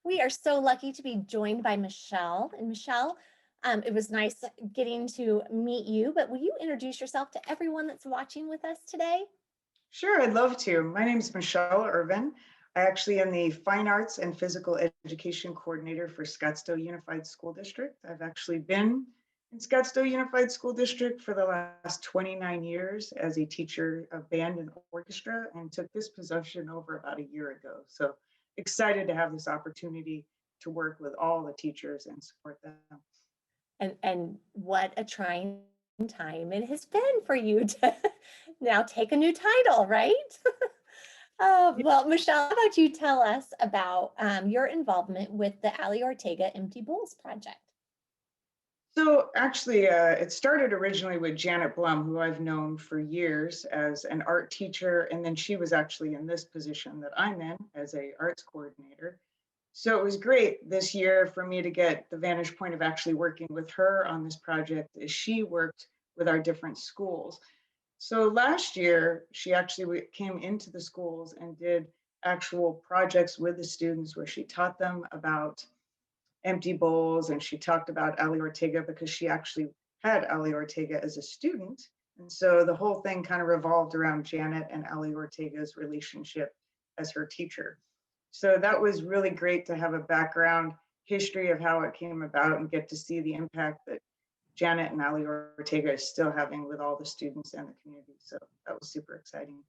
We are so lucky to be joined by Michelle. And Michelle, it was nice getting to meet you, but will you introduce yourself to everyone that's watching with us today? Sure, I'd love to. My name is Michelle Irvin. I actually am the Fine Arts and Physical Education Coordinator for Scottsdale Unified School District. I've actually been in Scottsdale Unified School District for the last 29 years as a teacher of band and orchestra, and took this position over about a year ago. So excited to have this opportunity to work with all the teachers and support them. And what a trying time it has been for you to now take a new title, right? Well, Michelle, how about you tell us about your involvement with the Alli Ortega Empty Bowls project? So actually, it started originally with Janet Blum, who I've known for years as an art teacher, and then she was actually in this position that I'm in as a arts coordinator. So it was great this year for me to get the vantage point of actually working with her on this project as she worked with our different schools. So last year, she actually came into the schools and did actual projects with the students where she taught them about empty bowls, and she talked about Alli Ortega because she actually had Alli Ortega as a student. And so the whole thing kind of revolved around Janet and Alli Ortega's relationship as her teacher. So that was really great to have a background history of how it came about and get to see the impact that Janet and Alli Ortega is still having with all the students and the community. So that was super exciting.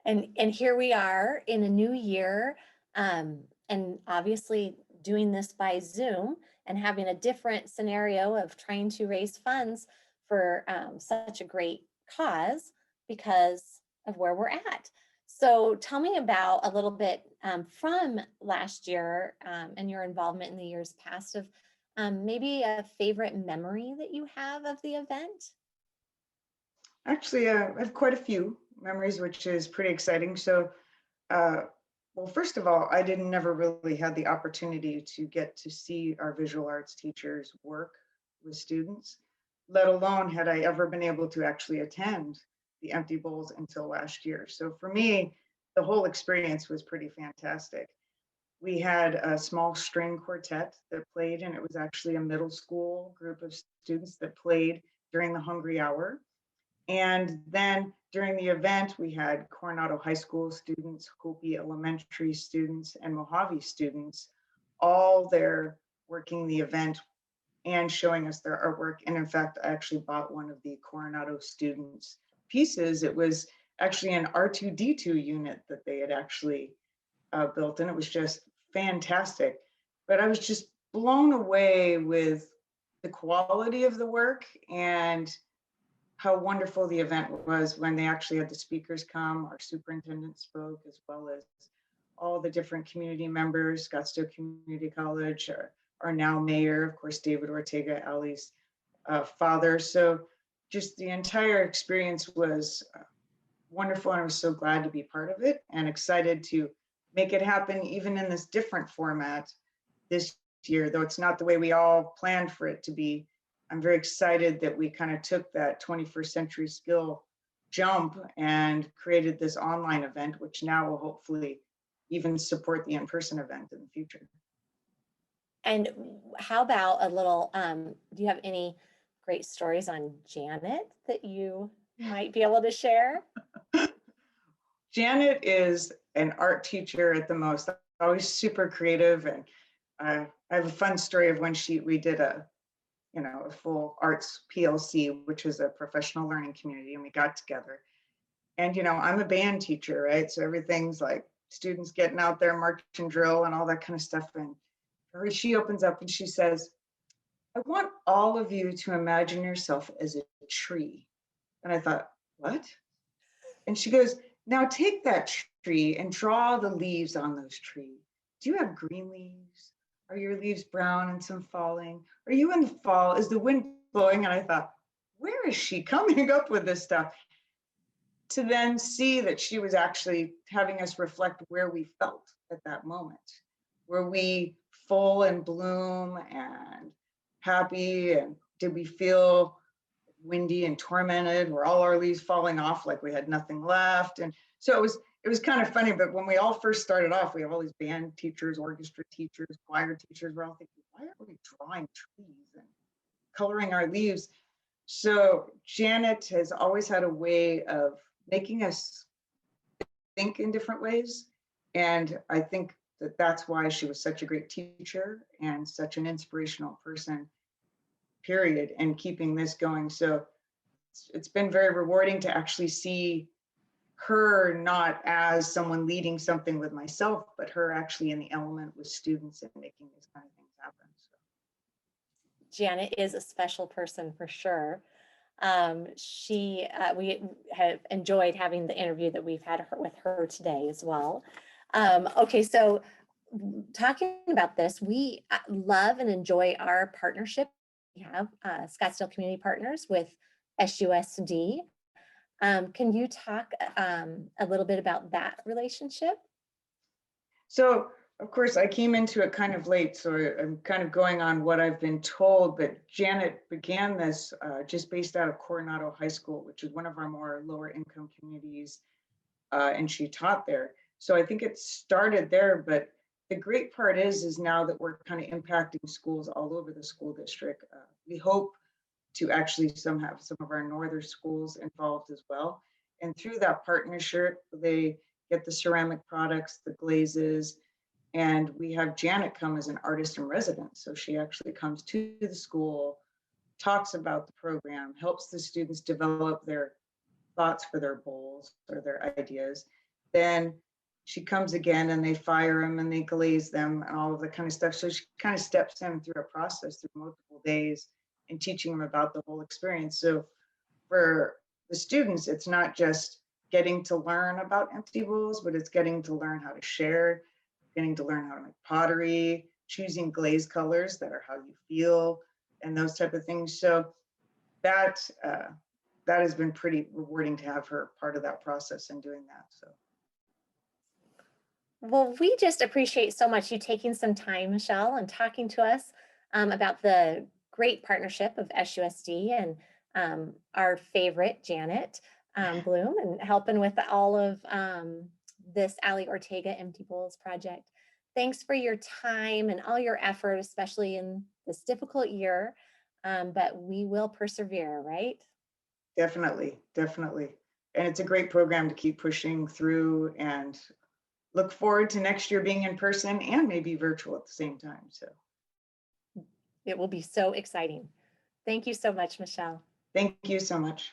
And here we are in a new year, and obviously doing this by Zoom and having a different scenario of trying to raise funds for such a great cause because of where we're at. So tell me about a little bit from last year and your involvement in the years past of maybe a favorite memory that you have of the event. Actually, I have quite a few memories, which is pretty exciting. So, uh, well, first of all, I didn't never really had the opportunity to get to see our visual arts teachers work with students, let alone had I ever been able to actually attend the Empty Bowls until last year. So for me, the whole experience was pretty fantastic. We had a small string quartet that played, and it was actually a middle school group of students that played during the hungry hour. And then during the event, we had Coronado High School students, Hopi Elementary students, and Mojave students all there working the event and showing us their artwork. And in fact, I actually bought one of the Coronado students' pieces. It was actually an R2D2 unit that they had actually built, and it was just fantastic. But I was just blown away with the quality of the work and how wonderful the event was when they actually had the speakers come. Our superintendent spoke, as well as all the different community members, Scottsdale Community College, our now mayor, of course, David Ortega, Alli's father. So just the entire experience was wonderful, and I was so glad to be part of it and excited to make it happen even in this different format this year, though it's not the way we all planned for it to be. I'm very excited that we kind of took that 21st century skill jump and created this online event, which now will hopefully even support the in-person event in the future. And how about a little, do you have any great stories on Janet that you might be able to share? Janet is an art teacher at the most, always super creative. And I have a fun story of when we did a full arts PLC, which is a professional learning community, and we got together. And I'm a band teacher, right? So everything's like students getting out there, marching drill and all that kind of stuff. And she opens up and she says, "I want all of you to imagine yourself as a tree." And I thought, what? And she goes, "Now take that tree and draw the leaves on those trees. Do you have green leaves? Are your leaves brown and some falling? Are you in the fall? Is the wind blowing?" And I thought, where is she coming up with this stuff? To then see that she was actually having us reflect where we felt at that moment. Were we full and bloom and happy? And did we feel windy and tormented? Were all our leaves falling off like we had nothing left? And so it was kind of funny, but when we all first started off, we have all these band teachers, orchestra teachers, choir teachers. We're all thinking, why are we drawing trees and coloring our leaves? So Janet has always had a way of making us think in different ways. And I think that that's why she was such a great teacher and such an inspirational person, period, and keeping this going. So it's been very rewarding to actually see her not as someone leading something with myself, but her actually in the element with students and making these kind of things happen. So. Janet is a special person for sure. We have enjoyed having the interview that we've had with her today as well. Okay, so talking about this, we love and enjoy our partnership. We have Scottsdale Community Partners with SUSD. Can you talk a little bit about that relationship? So, of course, I came into it kind of late, so I'm kind of going on what I've been told, but Janet began this just based out of Coronado High School, which is one of our more lower income communities, and she taught there. So I think it started there, but the great part is now that we're kind of impacting schools all over the school district. We hope to actually have some of our northern schools involved as well. And through that partnership, they get the ceramic products, the glazes, and we have Janet come as an artist in residence. So she actually comes to the school, talks about the program, helps the students develop their thoughts for their bowls or their ideas. Then she comes again and they fire them and they glaze them and all of that kind of stuff. So she kind of steps them through a process through multiple days and teaching them about the whole experience. So for the students, it's not just getting to learn about empty bowls, but it's getting to learn how to share, getting to learn how to make pottery, choosing glaze colors that are how you feel, and those type of things. So that that has been pretty rewarding to have her part of that process and doing that. So. Well, we just appreciate so much you taking some time, Michelle, and talking to us about the great partnership of SUSD and our favorite, Janet Bloom, and helping with all of this Alli Ortega Empty Bowls project. Thanks for your time and all your effort, especially in this difficult year, but we will persevere, right? Definitely, definitely. And it's a great program to keep pushing through, and look forward to next year being in person and maybe virtual at the same time. So It will be so exciting. Thank you so much, Michelle. thank you so much.